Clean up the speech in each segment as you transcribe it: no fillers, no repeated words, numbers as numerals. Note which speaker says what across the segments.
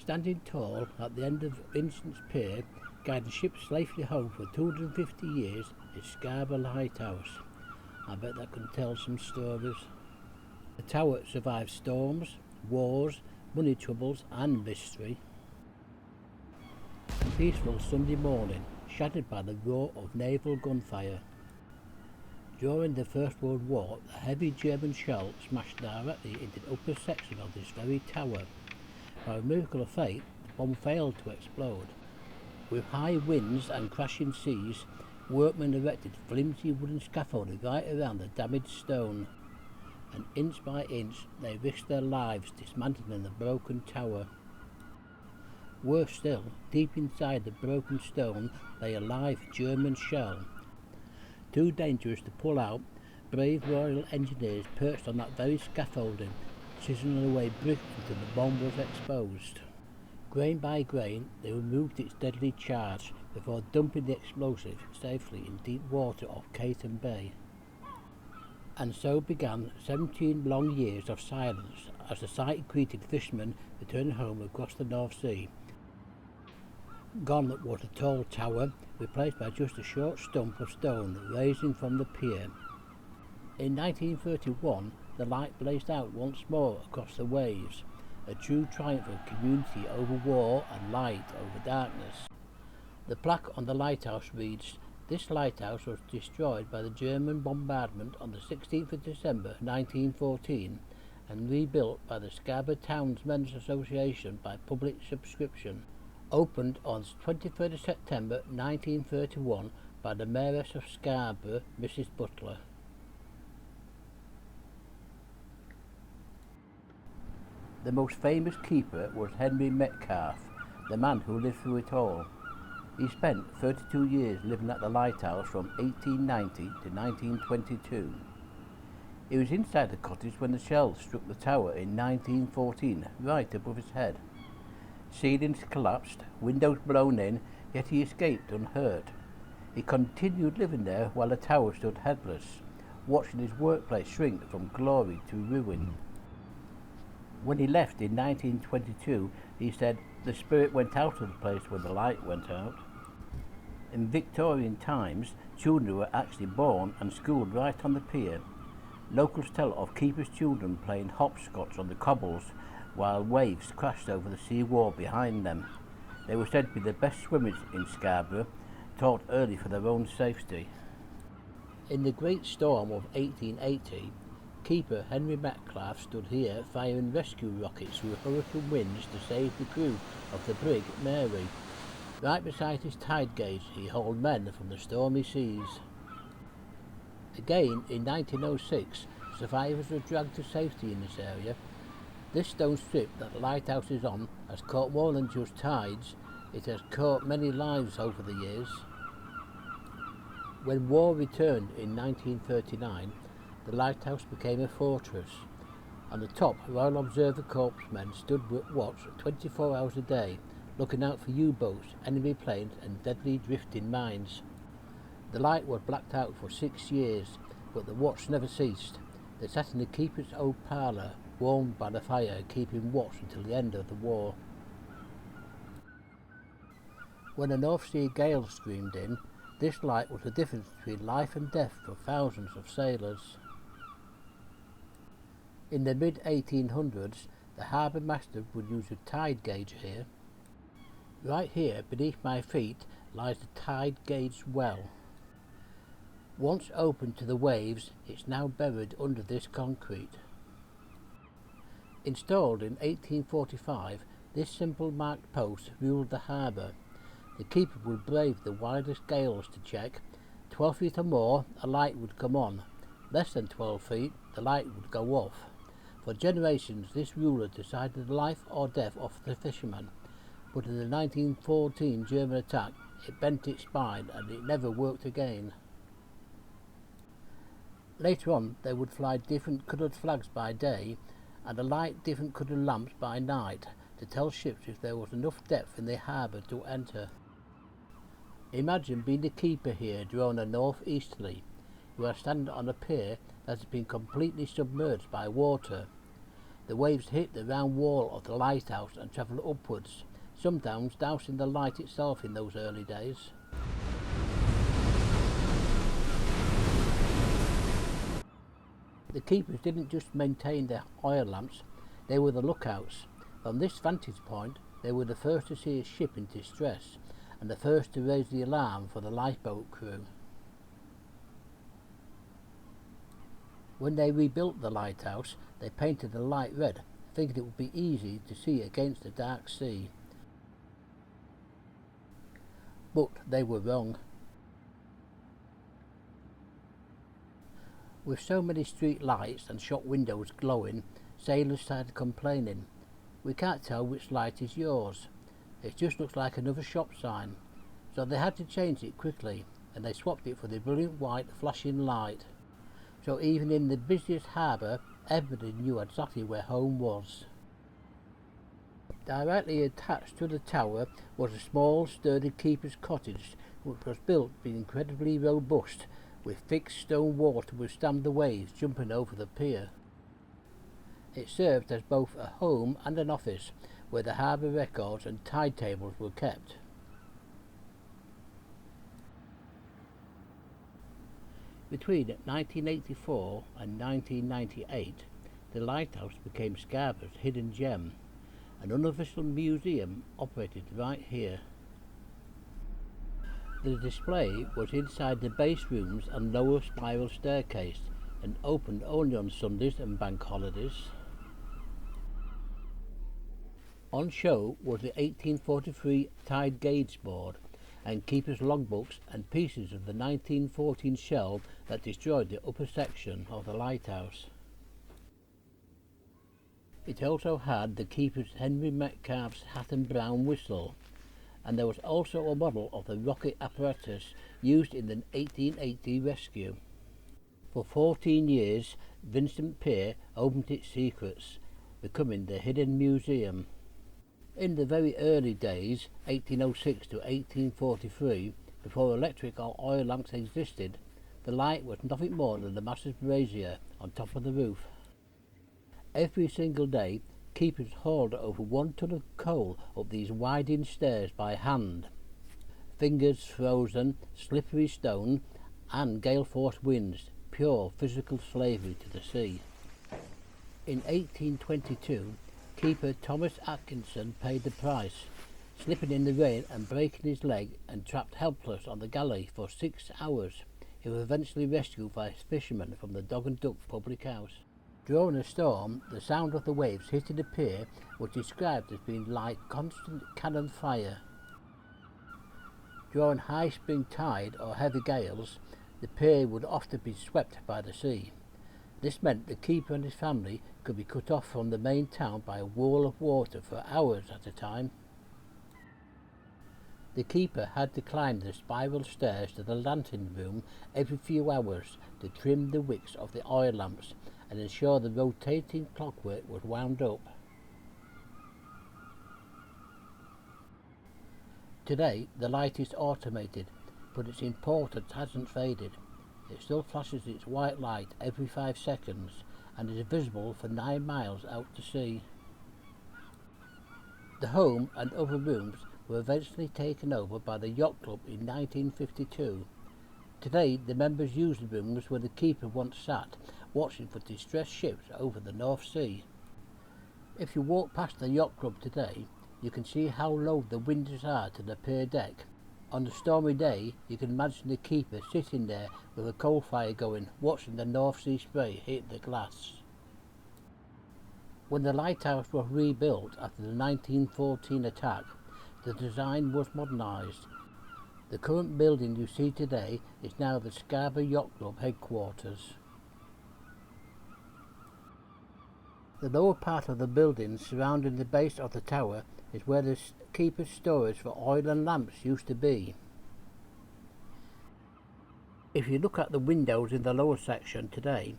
Speaker 1: Standing tall at the end of Vincent's Pier, guiding ships safely home for 250 years, is Scarborough Lighthouse. I bet that can tell some stories. The tower survived storms, wars, money troubles and mystery. A peaceful Sunday morning, shattered by the roar of naval gunfire. During the First World War, a heavy German shell smashed directly into the upper section of this very tower. By a miracle of fate, the bomb failed to explode. With high winds and crashing seas, workmen erected flimsy wooden scaffolding right around the damaged stone, and inch by inch they risked their lives dismantling the broken tower. Worse still, deep inside the broken stone lay a live German shell. Too dangerous to pull out, brave Royal Engineers perched on that very scaffolding, chiseling away brick until the bomb was exposed. Grain by grain, they removed its deadly charge before dumping the explosive safely in deep water off Caton Bay. And so began 17 long years of silence as the site greeted fishermen returning home across the North Sea. Gone was the tall tower, replaced by just a short stump of stone raising from the pier. In 1931, the light blazed out once more across the waves, a true triumph of community over war and light over darkness. The plaque on the lighthouse reads, "This lighthouse was destroyed by the German bombardment on the 16th of December 1914 and rebuilt by the Scarborough Townsmen's Association by public subscription. Opened on 23rd of September 1931 by the Mayoress of Scarborough, Mrs. Butler." The most famous keeper was Henry Metcalfe, the man who lived through it all. He spent 32 years living at the lighthouse from 1890 to 1922. He was inside the cottage when the shell struck the tower in 1914, right above his head. Ceilings collapsed, windows blown in, yet he escaped unhurt. He continued living there while the tower stood headless, watching his workplace shrink from glory to ruin. When he left in 1922, he said, "The spirit went out of the place when the light went out." In Victorian times, children were actually born and schooled right on the pier. Locals tell of keepers' children playing hopscotch on the cobbles while waves crashed over the sea wall behind them. They were said to be the best swimmers in Scarborough, taught early for their own safety. In the Great Storm of 1880, keeper Henry Metcalfe stood here firing rescue rockets through hurricane winds to save the crew of the brig Mary. Right beside his tide gauge he hauled men from the stormy seas. Again in 1906, survivors were dragged to safety in this area. This stone strip that the lighthouse is on has caught more than just tides, it has caught many lives over the years. When war returned in 1939, the lighthouse became a fortress. On the top, Royal Observer Corps men stood watch 24 hours a day, looking out for U-boats, enemy planes and deadly drifting mines. The light was blacked out for 6 years, but the watch never ceased. They sat in the keeper's old parlour, warmed by the fire, keeping watch until the end of the war. When a North Sea gale streamed in, this light was the difference between life and death for thousands of sailors. In the mid-1800s, the harbour master would use a tide gauge here. Right here, beneath my feet, lies the tide gauge well. Once open to the waves, it's now buried under this concrete. Installed in 1845, this simple marked post ruled the harbour. The keeper would brave the wildest gales to check. 12 feet or more, a light would come on. Less than 12 feet, the light would go off. For generations, this ruler decided the life or death of the fisherman, but in the 1914 German attack, it bent its spine and it never worked again. Later on, they would fly different coloured flags by day and light different coloured lamps by night to tell ships if there was enough depth in the harbour to enter. Imagine being the keeper here during a north-easterly. You are standing on a pier that has been completely submerged by water. The waves hit the round wall of the lighthouse and travelled upwards, sometimes dousing the light itself in those early days. The keepers didn't just maintain their oil lamps, they were the lookouts. From this vantage point, they were the first to see a ship in distress and the first to raise the alarm for the lifeboat crew. When they rebuilt the lighthouse, they painted the light red, thinking it would be easy to see against the dark sea. But they were wrong. With so many street lights and shop windows glowing, sailors started complaining. "We can't tell which light is yours. It just looks like another shop sign." So they had to change it quickly, and they swapped it for the brilliant white flashing light. So even in the busiest harbour, everybody knew exactly where home was. Directly attached to the tower was a small, sturdy keeper's cottage, which was built to be incredibly robust, with thick stone wall to withstand the waves jumping over the pier. It served as both a home and an office, where the harbour records and tide tables were kept. Between 1984 and 1998, the lighthouse became Scarborough's hidden gem, an unofficial museum operated right here. The display was inside the base rooms and lower spiral staircase, and opened only on Sundays and bank holidays. On show was the 1843 tide gauge board and keeper's logbooks and pieces of the 1914 shell that destroyed the upper section of the lighthouse. It also had the keeper's Henry Metcalfe's hat and brown whistle, and there was also a model of the rocket apparatus used in the 1880 rescue. For 14 years, Vincent Pier opened its secrets, becoming the hidden museum. In the very early days, 1806 to 1843, before electric or oil lamps existed, the light was nothing more than a massive brazier on top of the roof. Every single day, keepers hauled over 1 ton of coal up these winding stairs by hand. Fingers frozen, slippery stone, and gale-force winds, pure physical slavery to the sea. In 1822, keeper Thomas Atkinson paid the price, slipping in the rain and breaking his leg and trapped helpless on the galley for 6 hours. He was eventually rescued by fishermen from the Dog and Duck public house. During a storm, the sound of the waves hitting the pier was described as being like constant cannon fire. During high spring tide or heavy gales, the pier would often be swept by the sea. This meant the keeper and his family could be cut off from the main town by a wall of water for hours at a time. The keeper had to climb the spiral stairs to the lantern room every few hours to trim the wicks of the oil lamps and ensure the rotating clockwork was wound up. Today, the light is automated, but its importance hasn't faded. It still flashes its white light every 5 seconds and is visible for 9 miles out to sea. The home and other rooms were eventually taken over by the Yacht Club in 1952. Today, the members use the rooms where the keeper once sat, watching for distressed ships over the North Sea. If you walk past the Yacht Club today, you can see how low the windows are to the pier deck. On a stormy day, you can imagine the keeper sitting there with a coal fire going, watching the North Sea spray hit the glass. When the lighthouse was rebuilt after the 1914 attack, the design was modernised. The current building you see today is now the Scarborough Yacht Club headquarters. The lower part of the building surrounding the base of the tower is where the keeper's storage for oil and lamps used to be. If you look at the windows in the lower section today,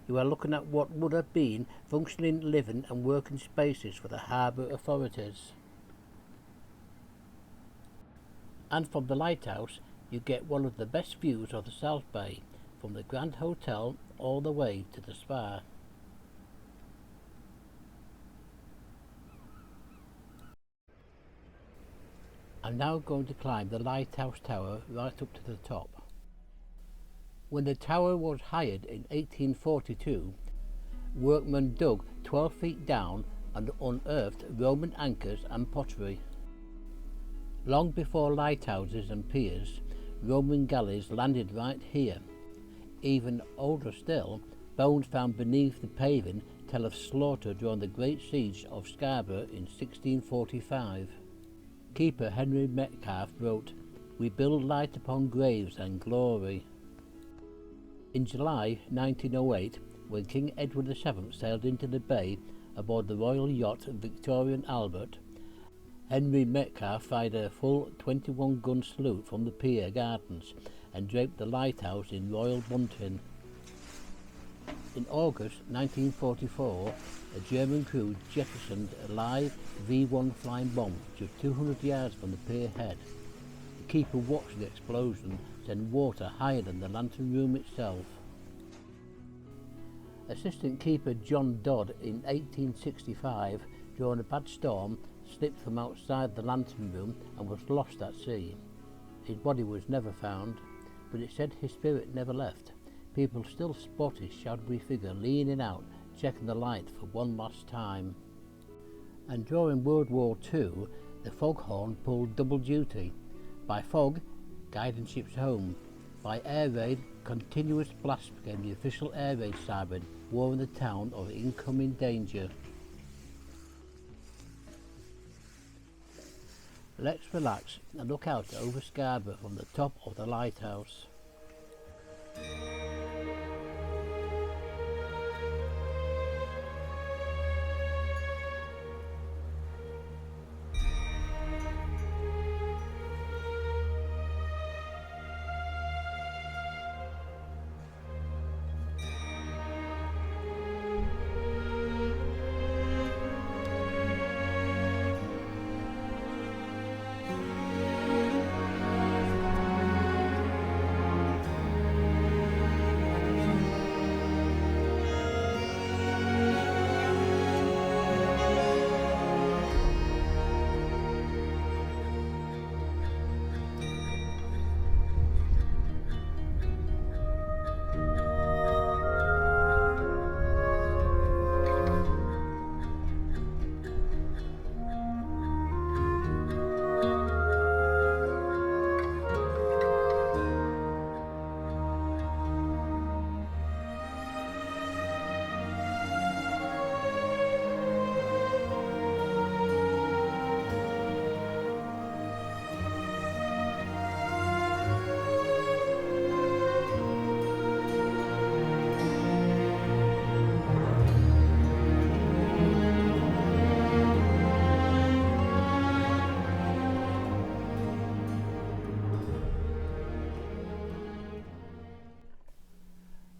Speaker 1: you are looking at what would have been functioning living and working spaces for the harbour authorities. And from the lighthouse, you get one of the best views of the South Bay, from the Grand Hotel all the way to the spa. I'm now going to climb the lighthouse tower right up to the top. When the tower was hired in 1842, workmen dug 12 feet down and unearthed Roman anchors and pottery. Long before lighthouses and piers, Roman galleys landed right here. Even older still, bones found beneath the paving tell of slaughter during the Great Siege of Scarborough in 1645. Keeper Henry Metcalfe wrote, "We build light upon graves and glory." In July 1908, when King Edward VII sailed into the bay aboard the royal yacht Victoria and Albert, Henry Metcalfe fired a full 21-gun salute from the pier gardens and draped the lighthouse in royal bunting. In August 1944, a German crew jettisoned a live V-1 flying bomb just 200 yards from the pier head. The keeper watched the explosion send water higher than the lantern room itself. Assistant keeper John Dodd in 1865, during a bad storm, slipped from outside the lantern room and was lost at sea. His body was never found, but it said his spirit never left. People still spot his shadowy figure leaning out, checking the light for one last time. And during World War II, the foghorn pulled double duty. By fog, guiding ships home. By air raid, continuous blasts became the official air raid siren, warning the town of incoming danger. Let's relax and look out over Scarborough from the top of the lighthouse.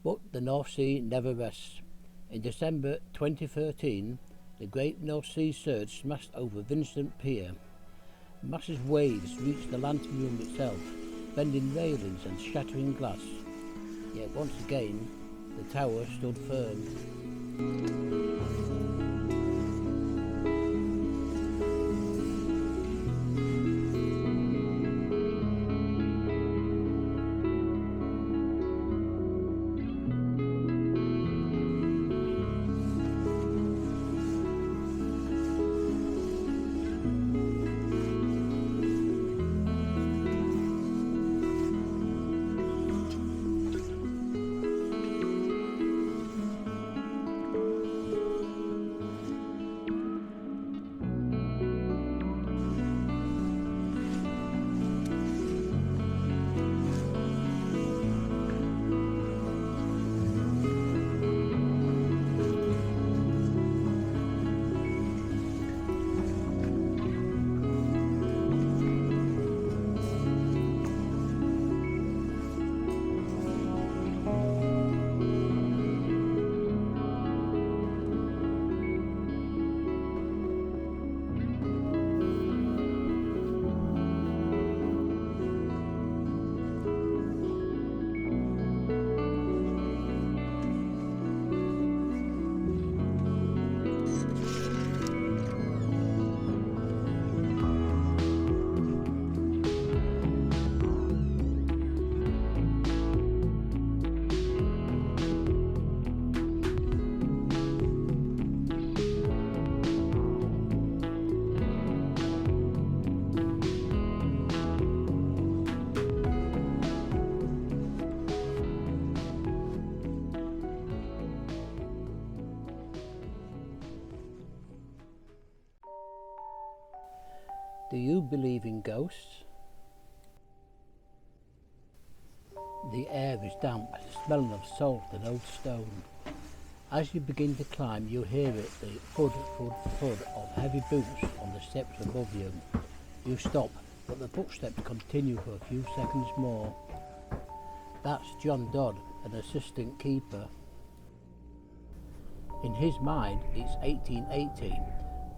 Speaker 1: But the North Sea never rests. In December 2013, the Great North Sea surge smashed over Vincent Pier. Massive waves reached the lantern room itself, bending railings and shattering glass. Yet once again, the tower stood firm. Do you believe in ghosts? The air is damp, smelling of salt and old stone. As you begin to climb, you hear it, the thud, thud, thud of heavy boots on the steps above you. You stop, but the footsteps continue for a few seconds more. That's John Dodd, an assistant keeper. In his mind, it's 1880.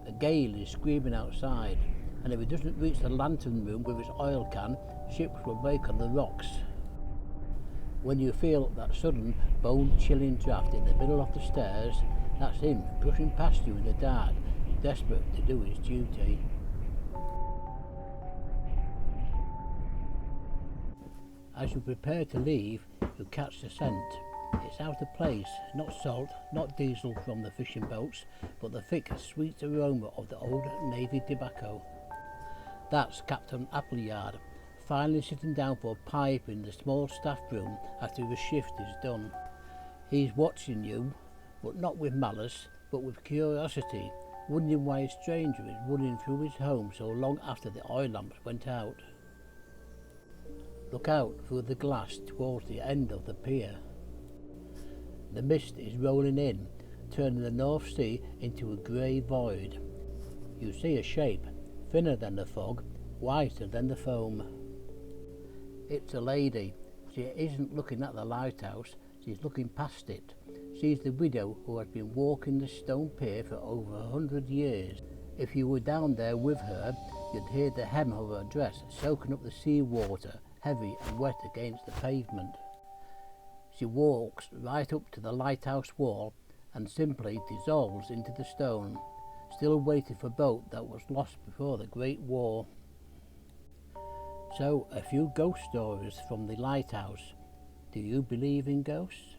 Speaker 1: A gale is screaming outside, and if it doesn't reach the lantern room with its oil can, ships will break on the rocks. When you feel that sudden, bone-chilling draft in the middle of the stairs, that's him brushing past you in the dark, desperate to do his duty. As you prepare to leave, you catch the scent. It's out of place, not salt, not diesel from the fishing boats, but the thick, sweet aroma of the old Navy tobacco. That's Captain Appleyard, finally sitting down for a pipe in the small staff room after his shift is done. He's watching you, but not with malice, but with curiosity, wondering why a stranger is running through his home so long after the oil lamps went out. Look out through the glass towards the end of the pier. The mist is rolling in, turning the North Sea into a grey void. You see a shape, thinner than the fog, whiter than the foam. It's a lady. She isn't looking at the lighthouse, she's looking past it. She's the widow who has been walking the stone pier for over 100 years. If you were down there with her, you'd hear the hem of her dress soaking up the sea water, heavy and wet against the pavement. She walks right up to the lighthouse wall and simply dissolves into the stone, still waiting for a boat that was lost before the Great War. So, a few ghost stories from the lighthouse. Do you believe in ghosts?